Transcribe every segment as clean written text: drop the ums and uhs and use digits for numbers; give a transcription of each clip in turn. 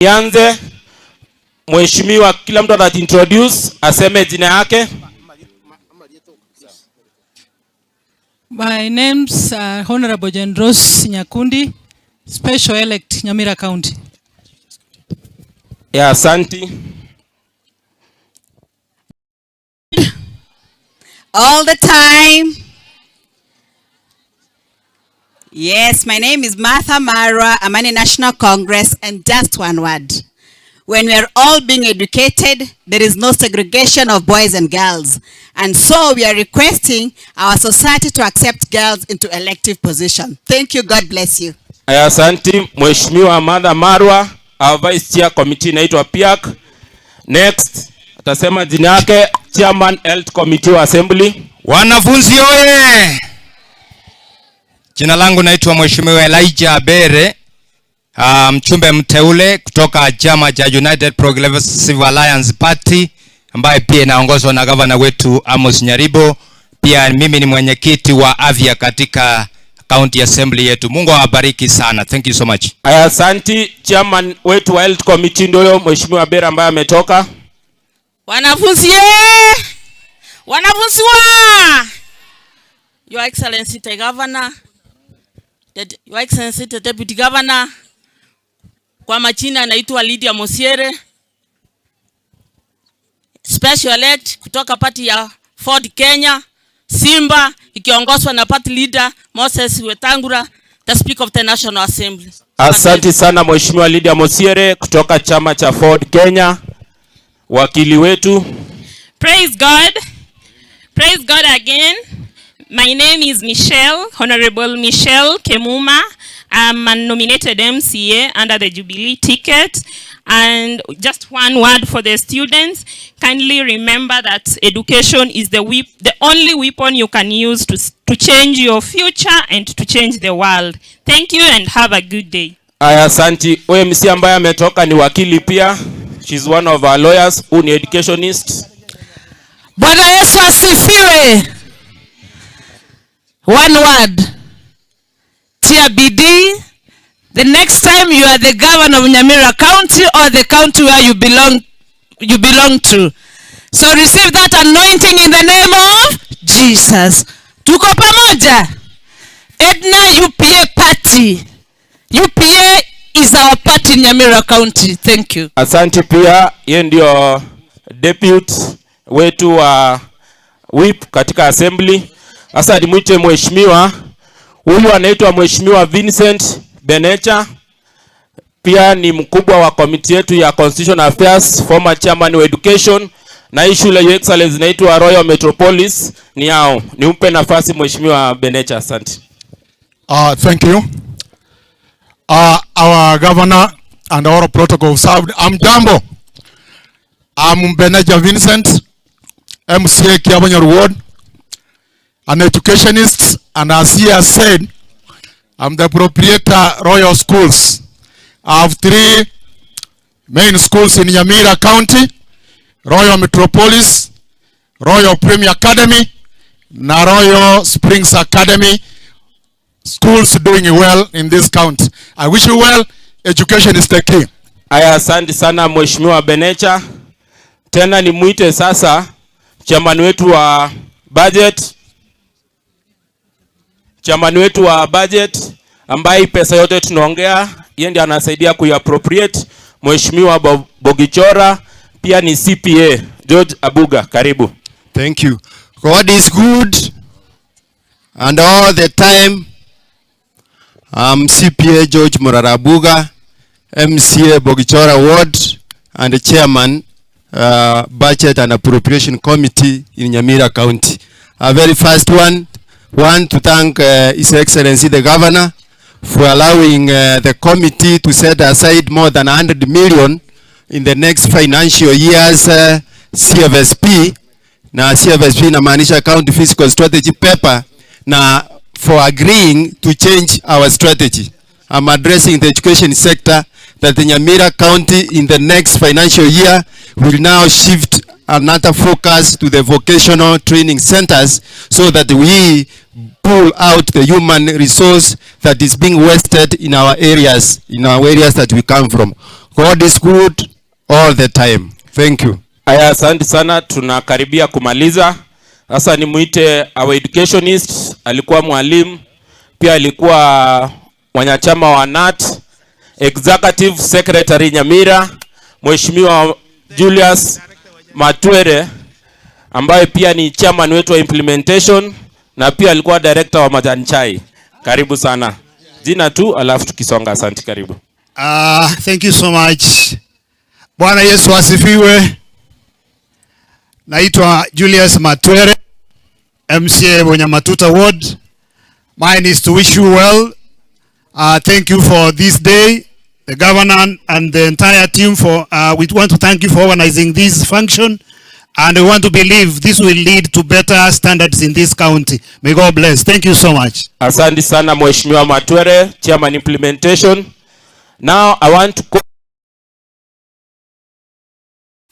Nianze mheshimiwa, kila mtu ata introduce aseme jina yake. My name's Honorable Jendros Nyakundi, Special Elect Nyamira County. Yeah, asante. All the time. Yes, my name is Martha Mara. I'm in National Congress, and just one word. When we are all being educated, there is no segregation of boys and girls. And so we are requesting our society to accept girls into elective position. Thank you. God bless you. Asante, Mheshimiwa Martha Marwa, our Vice Chair Committee inaitwa PIAC. Next, atasema jina yake Chairman Health Committee wa Assembly. Wanafunzi oye! Jina langu naitwa Mheshimiwa Elijah Bere, mchumbe mteule kutoka chama cha United Progressive Alliance Party, ambaye pia inaongozwa na governor wetu Amos Nyaribo. Pia mimi ni mwenyekiti wa afya katika county assembly yetu. Mungu awabariki sana. Thank you so much. Asante. Chairman wetu wa Health Committee ndio Mheshimiwa Bere ambaye ametoka. Wanafunzi wanafunzi Your Excellency the Governor, Your Excellency the Deputy Governor, kwa majina naitwa Lydia Mosiere, Special Elect kutoka party ya Ford Kenya, Simba, ikiongozwa na party leader Moses Wetangula, the Speaker of the National Assembly. Asante sana Mheshimiwa Lydia Mosiere kutoka chama cha Ford Kenya, wakili wetu. Praise God. Praise God again. My name is Michelle, Honorable Michelle Kemuma. I'm a nominated MCA under the Jubilee ticket. And just one word for the students. Kindly remember that education is the only weapon you can use to change your future and to change the world. Thank you and have a good day. Asante. MC ambaye ametoka ni wakili pia. She's one of our lawyers who ni educationist. Bwana Yesu asifiwe. One word. Tia bidii. The next time you are the governor of Nyamira County or the county where you belong to. So receive that anointing in the name of Jesus. Tuko pamoja. Edna UPA party. UPA is our party in Nyamira County. Thank you. Asante pia, yeye ndio deputy wetu wa whip katika assembly. Sasa nimwite mheshimiwa, huyu anaitwa Mheshimiwa Vincent Benecha, pia ni mkubwa wa committee yetu ya Constitutional Affairs, former chairman wa education, na hii shule ya excellence inaitwa Royal Metropolis ni yao. Nimpe nafasi Mheshimiwa Benecha. Asante. Thank you. Our governor and our protocol served. Jambo. I'm Benecha Vincent, MCA Kiabanya Ward, an educationist, and as he has said, I'm the proprietor Royal Schools. I have 3 main schools in Nyamira County: Royal Metropolis, Royal Premier Academy, na Royal Springs Academy. Schools doing well in this county. I wish you well. Education is the key. Asante sana Mheshimiwa Benecha. Tena ni muite sasa chairman wetu wa budget. Chairman wetu wa budget ambaye pesa yote tunaongea yeye ndiye anasaidia kuappropriate. Mheshimiwa Bogichora, pia ni CPA George Abuga. Karibu. Thank you. God is good and all the time. I'm CPA George Abuga, MCA Bogichora Ward, and the chairman Budget and Appropriation Committee in Nyamira County. A very first one to thank His Excellency the Governor for allowing the committee to set aside more than 100 million in the next financial year's CFSP. Na CFSP inamaanisha County Fiscal Strategy paper, na for agreeing to change our strategy. I'm addressing the education sector that the Nyamira County in the next financial year will now shift another focus to the vocational training centers so that we pull out the human resource that is being wasted in our areas that we come from. God is good all the time. Thank you. Aya, asante sana, tunakaribia kumaliza. Sasa nimuite our educationist, alikuwa mwalimu, pia alikuwa mwanachama wa NAT, Executive Secretary Nyamira, Mheshimiwa Julius Matwere, ambaye pia ni chairman wetu wa implementation na pia alikuwa director wa majani chai. Karibu sana. Jina tu alafu tukisonga. Asante, karibu. Thank you so much. Bwana Yesu asifiwe. Naitwa Julius Matwere, MCA Bonyamatuta Ward. Mine is to wish you well. Thank you for this day. The governor and the entire team we want to thank you for organizing this function, and we want to believe this will lead to better standards in this county. May God bless. Thank you so much. Asante sana Mheshimiwa Matwere, chairman implementation. Now I want to call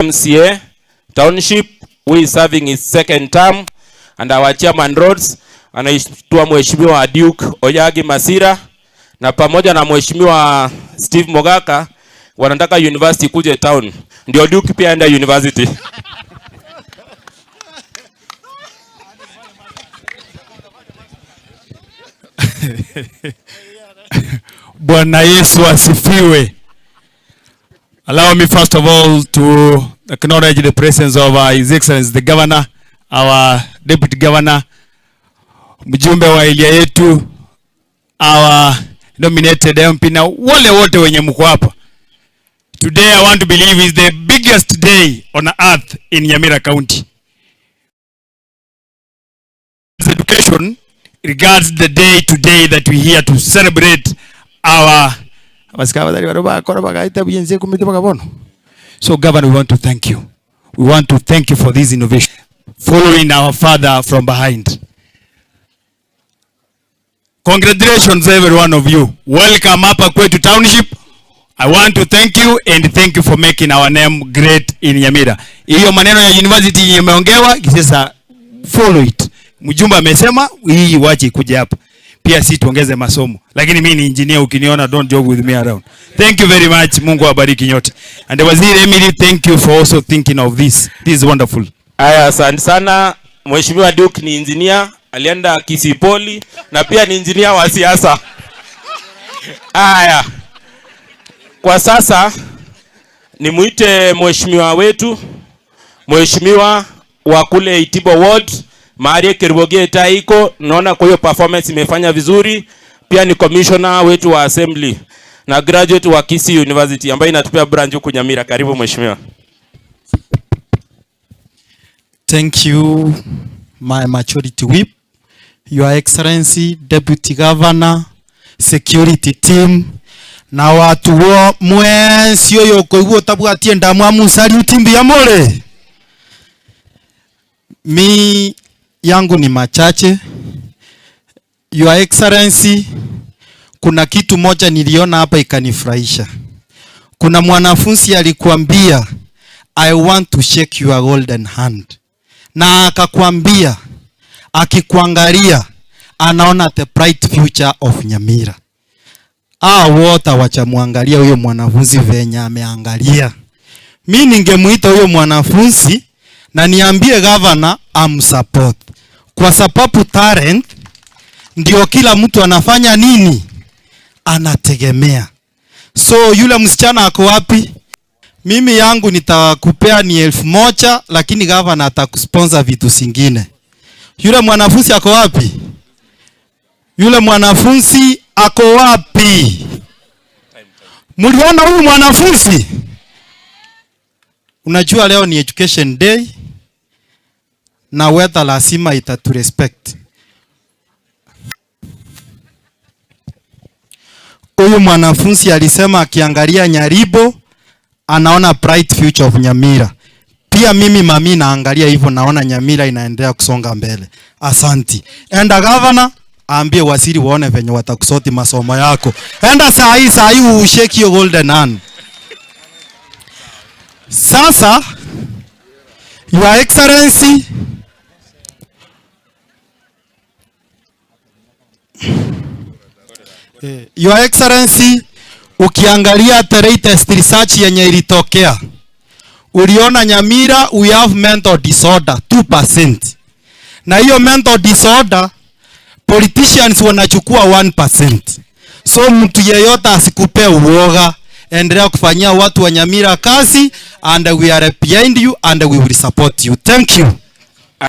MCA Township, who is serving his second term, and our chairman roads anaitwa Mheshimiwa Duke Oyagi Masira, na pamoja na Mheshimiwa Steve Mogaka wanataka university kuje town. Ndio Duke pia aenda university. Bwana Yesu asifiwe. Allow me first of all to acknowledge the presence of His Excellency the Governor, our Deputy Governor, mjumbe wa Elia yetu, our nominated MP na wale wote wenye mko hapa. Today I want to believe is the biggest day on earth in Nyamira County. Education regards the day today that we here to celebrate our so Governor, we want to thank you. We want to thank you for this innovation, following our father from behind. Congratulations every one of you. Welcome hapa kwetu township. I want to thank you and thank you for making our name great in Nyamira. Hiyo maneno ya university imeongewa, sasa follow it. Mjumba amesema hii wache kuja hapa. Pia si tuongeze masomo. Lakini mimi ni engineer, ukiniona don't joke with me around. Thank you very much. Mungu awabariki nyote. And Waziri Emily, thank you for also thinking of this. This is wonderful. Aya, asante sana. Mheshimiwa Duke ni engineer, alienda Kisipoli na pia ni engineer wa siasa. Aya. Kwa sasa nimuite mheshimiwa wetu, mheshimiwa wa kule Itibo Ward, Maria Keriboge Taiko. Naona kwa hiyo performance imefanya vizuri. Pia ni commissioner wetu wa assembly na graduate wa Kisii University ambaye inatupea branch huko Nyamira. Karibu mheshimiwa. Thank you, my majority whip, Your Excellency, Deputy Governor, security team, na watu wa mwensio yoko huo tabu atienda mwamu saluti mbiyamole. Mi yangu ni machache. Your Excellency, kuna kitu moja niliona hapa ikanifurahisha. Kuna mwanafunzi alikuambia, I want to shake your golden hand. Na akakwambia, akikuangalia, anaona the bright future of Nyamira. Wote wachamuangalia huyo mwanafunzi venye ameangalia. Mimi ningemuita huyo mwanafunzi na niambie governor amsupport. Kwa sababu talent ndio kila mtu anafanya nini? Anategemea. So yule msichana ako wapi? Mimi yangu nitakupea ni 1,000, lakini governor atakusponsor vitu zingine. Yule mwanafunzi ako wapi? Yule mwanafunzi ako wapi? Mliona huyu mwanafunzi? Unajua leo ni education day na weather lazima itatu respect. Huyu mwanafunzi alisema akiangalia Nyaribo anaona bright future of Nyamira. Pia mimi mami naangalia hivyo, naona Nyamira inaendelea kusonga mbele. Asanti. Enda governor ambie waziri waone venye watakusoti masomo yako. Enda saa hii ushake your golden hand. Sasa Your Excellency, Your Excellency, Ukiangalia the latest research yenye ilitokea, uliona Nyamira we have mental disorder 2%. Na hiyo mental disorder politicians wanachukua 1%. So mtu yeyote asikupe uoga, endelea kufanyia watu wa Nyamira kazi, and we are behind you and we will support you. Thank you.